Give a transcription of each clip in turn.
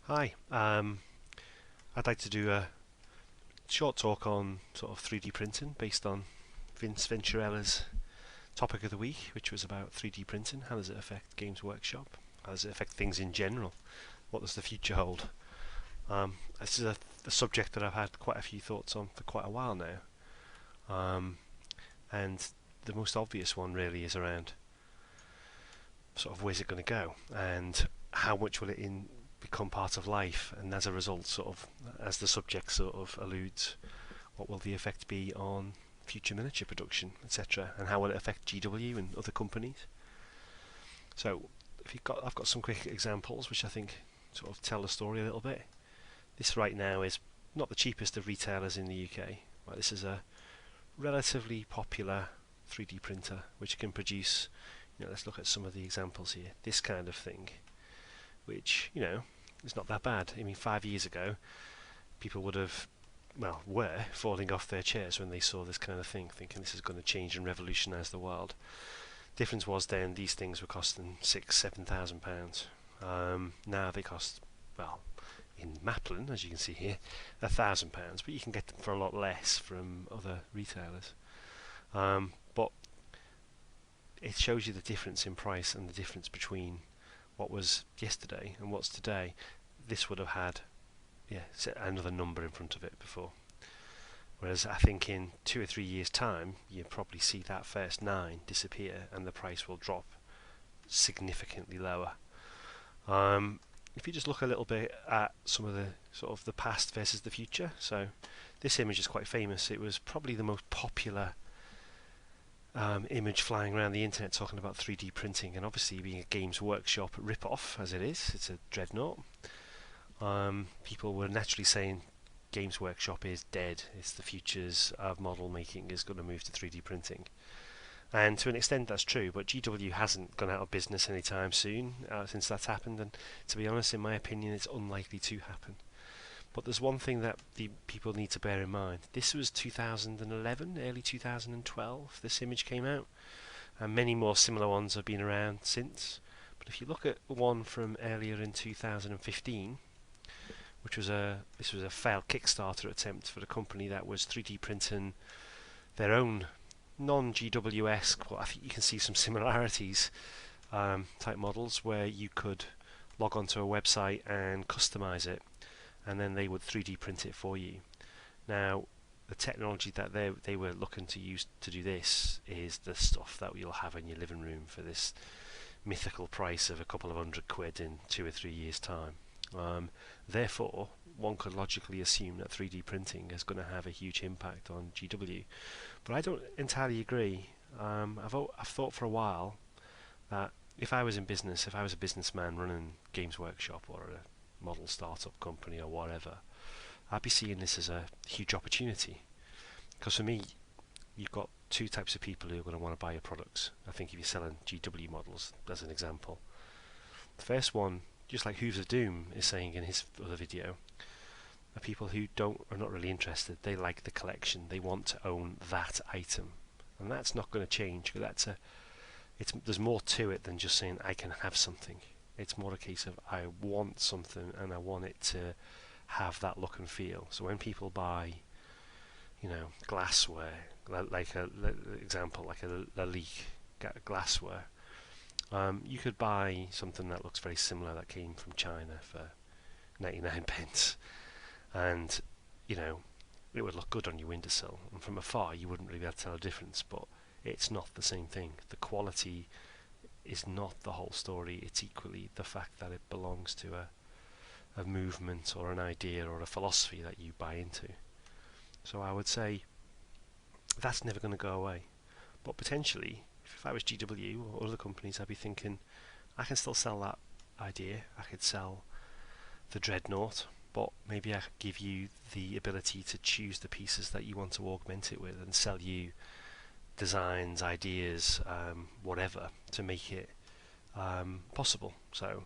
Hi, I'd like to do a short talk on sort of 3D printing based on Vince Venturella's topic of the week, which was about 3D printing. How does it affect Games Workshop? How does it affect things in general? What does the future hold? This is a subject that I've had quite a few thoughts on for quite a while now, and the most obvious one really is around sort of where's it going to go and how much will it become part of life, and as a result, sort of as the subject sort of alludes, what will the effect be on future miniature production, etc., and how will it affect GW and other companies? So I've got some quick examples which I think sort of tell the story a little bit. This right now is not the cheapest of retailers in the UK. Right, this is a relatively popular 3D printer which can produce, let's look at some of the examples here. This kind of thing, which, is not that bad. I mean, 5 years ago, people were falling off their chairs when they saw this kind of thing, thinking this is going to change and revolutionise the world. Difference was then these things were costing £6,000–7,000. Now they cost, well, in Maplin, as you can see here, £1,000, but you can get them for a lot less from other retailers. But it shows you the difference in price and the difference between what was yesterday and what's today. This would have had another number in front of it before, whereas I think in 2 or 3 years time you'll probably see that first 9 disappear and the price will drop significantly lower. If you just look a little bit at some of the sort of the past versus the future, so this image is quite famous. It was probably the most popular image flying around the internet talking about 3D printing, and obviously being a Games Workshop rip-off as it is, it's a dreadnought. People were naturally saying Games Workshop is dead, it's the futures of model making is going to move to 3D printing, and to an extent that's true, but GW hasn't gone out of business anytime soon since that's happened, and to be honest, in my opinion, it's unlikely to happen. But there's one thing that the people need to bear in mind. This was 2011, early 2012, this image came out, and many more similar ones have been around since. But if you look at one from earlier in 2015, which was this was a failed Kickstarter attempt for a company that was 3D printing their own non-GW-esque, but I think you can see some similarities, type models where you could log onto a website and customize it, and then they would 3D print it for you. Now, the technology that they were looking to use to do this is the stuff that you'll have in your living room for this mythical price of a couple of £100 in 2 or 3 years' time. Therefore, one could logically assume that 3D printing is going to have a huge impact on GW. But I don't entirely agree. I've thought for a while that if I was in business, if I was a businessman running Games Workshop or a model startup company or whatever, I'd be seeing this as a huge opportunity. Because for me, you've got 2 types of people who are going to want to buy your products. I think if you're selling GW models, as an example. The first one, just like Hooves of Doom is saying in his other video, are people who are not really interested. They like the collection. They want to own that item, and that's not going to change. There's more to it than just saying I can have something. It's more a case of I want something and I want it to have that look and feel. So when people buy, glassware, like example, like a leak glassware, you could buy something that looks very similar that came from China for 99 pence, and it would look good on your windowsill, and from afar you wouldn't really be able to tell a difference, but it's not the same thing. The quality is not the whole story. It's equally the fact that it belongs to a movement or an idea or a philosophy that you buy into. So I would say that's never going to go away. But potentially, if I was GW or other companies, I'd be thinking I can still sell that idea. I could sell the dreadnought, but maybe I could give you the ability to choose the pieces that you want to augment it with and sell you designs, ideas, whatever, to make it possible. So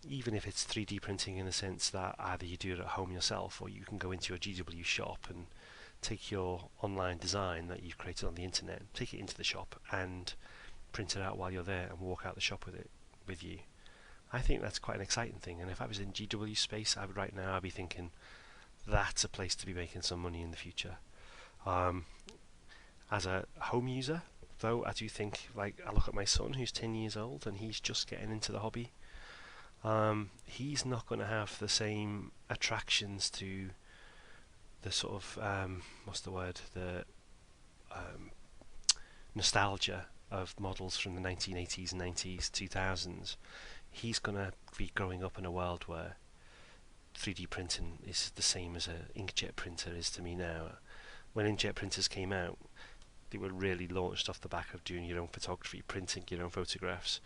even if it's 3D printing in the sense that either you do it at home yourself or you can go into a GW shop and take your online design that you've created on the internet, take it into the shop and print it out while you're there and walk out the shop with it with you. I think that's quite an exciting thing, and if I was in GW space, right now I'd be thinking that's a place to be making some money in the future. Um, as a home user, though, I do think, like, I look at my son who's 10 years old and he's just getting into the hobby. He's not going to have the same attractions to the sort of what's the word, the um, nostalgia of models from the 1980s, 90s, 2000s. He's going to be growing up in a world where 3D printing is the same as an inkjet printer is to me now. When inkjet printers came out, they were really launched off the back of doing your own photography, printing your own photographs.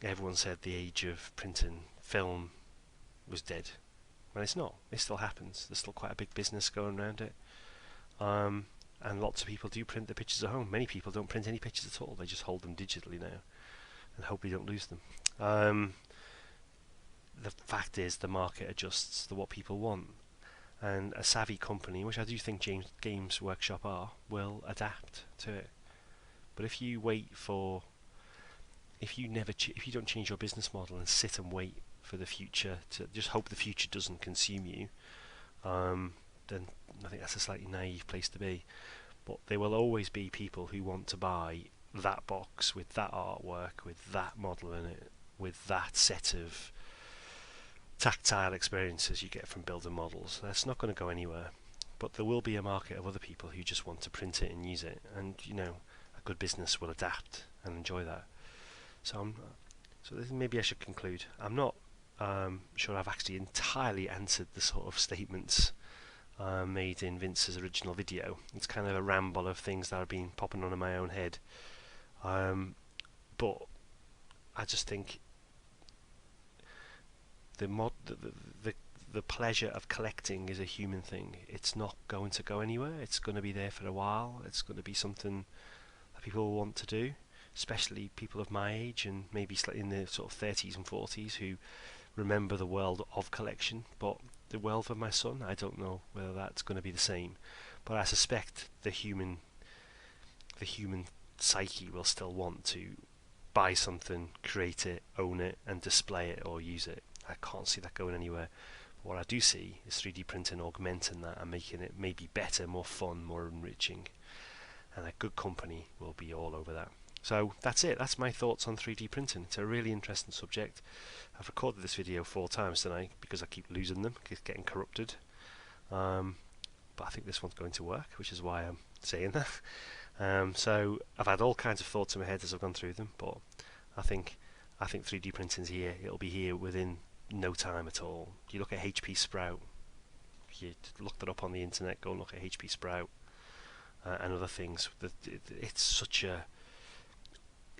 Everyone said the age of printing film was dead. Well, it's not. It still happens. There's still quite a big business going around it. And lots of people do print their pictures at home. Many people don't print any pictures at all. They just hold them digitally now and hope they don't lose them. The fact is the market adjusts to what people want. And a savvy company, which I do think Games Workshop are, will adapt to it. But if you wait for, if you don't change your business model and sit and wait for the future to just hope the future doesn't consume you, then I think that's a slightly naive place to be. But there will always be people who want to buy that box with that artwork, with that model in it, with that set of tactile experiences you get from building models. That's not going to go anywhere. But there will be a market of other people who just want to print it and use it, and a good business will adapt and enjoy that. So maybe I should conclude. I'm not sure I've actually entirely answered the sort of statements made in Vince's original video. It's kind of a ramble of things that have been popping on in my own head. But I just think the pleasure of collecting is a human thing. It's not going to go anywhere. It's going to be there for a while. It's going to be something that people want to do, especially people of my age and maybe slightly in their sort of 30s and 40s who remember the world of collection. But the world of my son, I don't know whether that's going to be the same. But I suspect the human psyche will still want to buy something, create it, own it, and display it or use it. I can't see that going anywhere. What I do see is 3D printing augmenting that and making it maybe better, more fun, more enriching. And a good company will be all over that. So that's it. That's my thoughts on 3D printing. It's a really interesting subject. I've recorded this video 4 times tonight because I keep losing them, keep getting corrupted. But I think this one's going to work, which is why I'm saying that. So I've had all kinds of thoughts in my head as I've gone through them, but I think 3D printing's here. It'll be here within no time at all. You look at HP Sprout. You look that up on the internet. Go and look at HP Sprout and other things.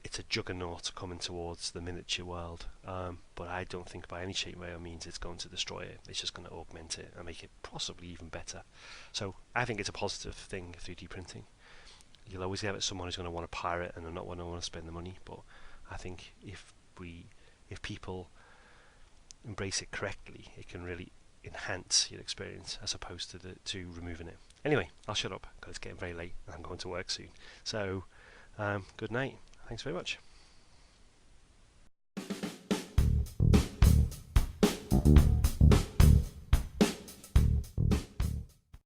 It's a juggernaut coming towards the miniature world. But I don't think by any shape, way, or means it's going to destroy it. It's just going to augment it and make it possibly even better. So I think it's a positive thing, 3D printing. You'll always have someone who's going to want to pirate and not want to spend the money. But I think if people embrace it correctly, it can really enhance your experience as opposed to removing it. Anyway, I'll shut up because it's getting very late and I'm going to work soon. So, good night. Thanks very much.